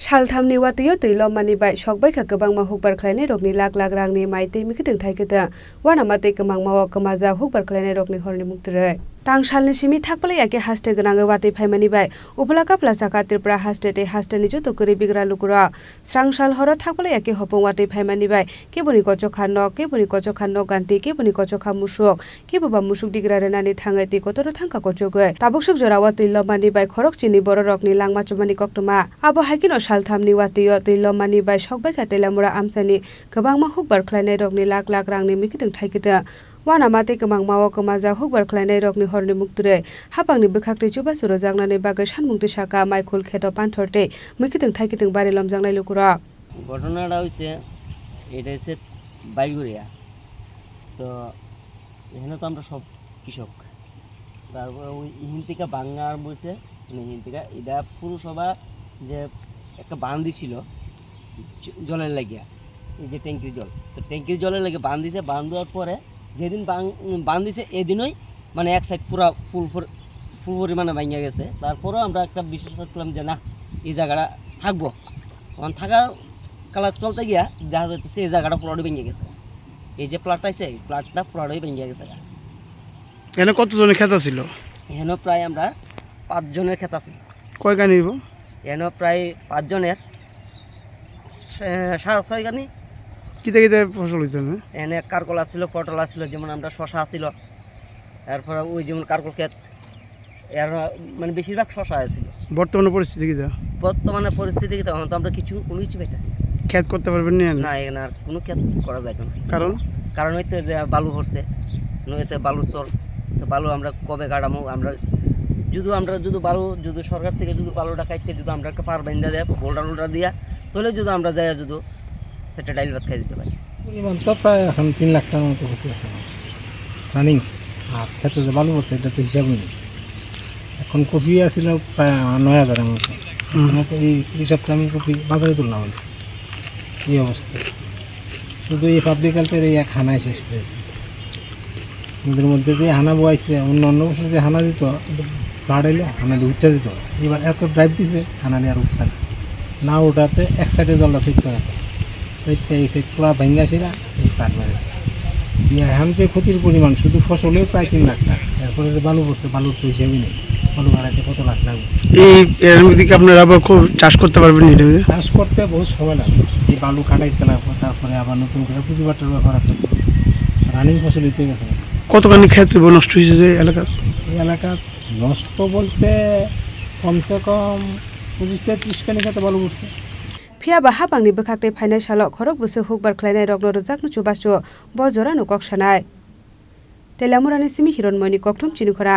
सालथामनि वातियो तैलमानि bye सकबायखा गोबांमा हुकबार खालायनाय रगनि लाख लाख रांनि माइतै मिखिदों थाइखोदा वानामातै गोबांमावा गोमाजा हुकबार खालायनाय रगनि हरनि मुक्तरै तां सालनि सिमि थाकपलाय याके हास्ते गोनाङो वातै फाइमानि बाय उपला कापला साका त्रिपुरा हास्ते हास्तेनि जतो करि बिग्रा लुकुरा स्रां साल हर थाकपलाय याके हपं वातै फाइमानि बाय केबुनि कचखा न केबुनि कचखा न गान्ति केबुनि कचखा मुसुक केबुबा मुसुक दिग्रा रेनानि थाङै ति कतरो थांका कचगै ताबुकसुक जरावा तैलमानि बाय खरक चिनि बर रगनि लांमा चुमानि कक्तमा आबो हाइकिनो सालथामनि वातियो तैलमानि बाय सकबायखा तैलामुरा आमसानि गोबांमा हुकबार खालायनाय रगनि लाख लाख रांनि मिखिदों थाइखोदा वानामातै गोबांमावा गोमाजा हुकबार खालायनाय रगनि हरनि मुक्तरै हापांनि बोखाक्तै जुबा सुरो जागनानै बागै सानमुंथि साका माइखुल खेत पान्थरते मिखिदों थाइखिदों बारे लमजांनाय लुकुरा ঘটনাটা হইছে এটা হচ্ছে বাইগুড়িয়া তো এখানে তো আমরা সব কৃষক তারপর ওই ইহিন থেকে বাংলার বলছে ইহিন থেকে এটা পুরসভা যে একটা বাঁধ দিছিল জলের লাগিয়া এই যে ট্যাঙ্কির জল তো ট্যাঙ্কির জলের লাগে বাঁধ দিছে বাঁধ দেওয়ার পরে যেদিন বাঁধ দিছে এদিনই মানে এক সাইড পুরা ফুল পরিমাণে ভাঙিয়া গেছে তারপরেও আমরা একটা বিশ্বাস করলাম যে না এই জায়গাটা থাকবো তখন থাকা কালা চলতে গিয়া দেখা যাচ্ছে এই জায়গাটা পুরোটাই ভেঙে গেছে এই যে প্লাটটা আছে এই প্লাটটা পুরোটাই ভেঙে গেছে এখানে কতজনের খেত ছিল এখানে প্রায় আমরা 5 জনের খেত আছে কয় গানি নিব এখানে প্রায় 5 জনের 6.5 গানি কিতে কিতে ফসল হইতো না এখানে কারকলা ছিল পটলা ছিল যেমন আমরা শশা ছিল এরপর ওই যেমন কারকল ক্ষেত এর মানে বেশিরভাগ শশা আছে বর্তমানে পরিস্থিতি কি তখন তো আমরা কোনো কিছু পাইতেছি ক্ষেত করতে পারবেন না এখানে আর কোনো ক্ষেত করা যাইতো না কারণ হইতে যে বালু পড়ছে নদীতে বালু চর তো বালু আমরা কবে কাটামো আমরা যদি বালু যদি সরকার থেকে যদি বালুটা কাটতে যদি আমরা একটা পার বাইন্দা দেয় বোল্ডার দিয়া তাহলে যদি আমরা যাই যদি সেটা ডাইল ভাত খাই দিতে পারি পরিমাণ তো প্রায় এখন 3 লাখ টাকার মতো হতে আছে রানিং আর খেতে যে বালু পড়ছে এটা তো হিসাব নেই এখন কপি আসছিল প্রায় 9,000-এর মতো এই সপ্তাহে আমি কপি বাজারে তুললাম এই অবস্থা শুধু এই পাবলিক হেলথের এই এক হানায় শেষ করেছে ওদের মধ্যে যে হানা বয়াইছে অন্য বছর যে হানা দিত বাড়াইলে হানালি উঠতে দিত এবার এত ড্রাইভ দিছে হানালি আর উঠছে না ওটাতে এক সাইডে জলটা সেট করে আছে সেটটা এই সাইড পুরা ভেঙ্গা সেরা এই পাট মারেছে এখন যে ক্ষতির পরিমাণ শুধু ফসলেও প্রায় 3 লাখ টাকা এরপরে যে বালু পড়ছে বালুর তো হিসেবেই নেই বালু বাড়াইতে কত লাখ লাগবে এর মধ্যে কি আপনারা আবার চাষ করতে পারবেন চাষ করতে বহুত সময় লাগবে এই বালু কাটাইতে লাগবে তারপরে আবার নতুন করে পুঁজি বাটার ব্যাপার আছে রানিং ফসল হইতে গেছে কতখানি ক্ষেত নষ্ট হয়েছে যে এই এলাকা নষ্ট বলতে কমসে কম 25-30 খানি খেতে বালু পড়ছে फियाबा हापांनि बोखाक्तै फाइनाय साल खरक बुसो हुकबार खालायनाय रगनो रजाकनु चुबासु बजरा नुकक सानाय तेलामुरानि सिमि हिरनमयनि कक्थुम चिनुखरा।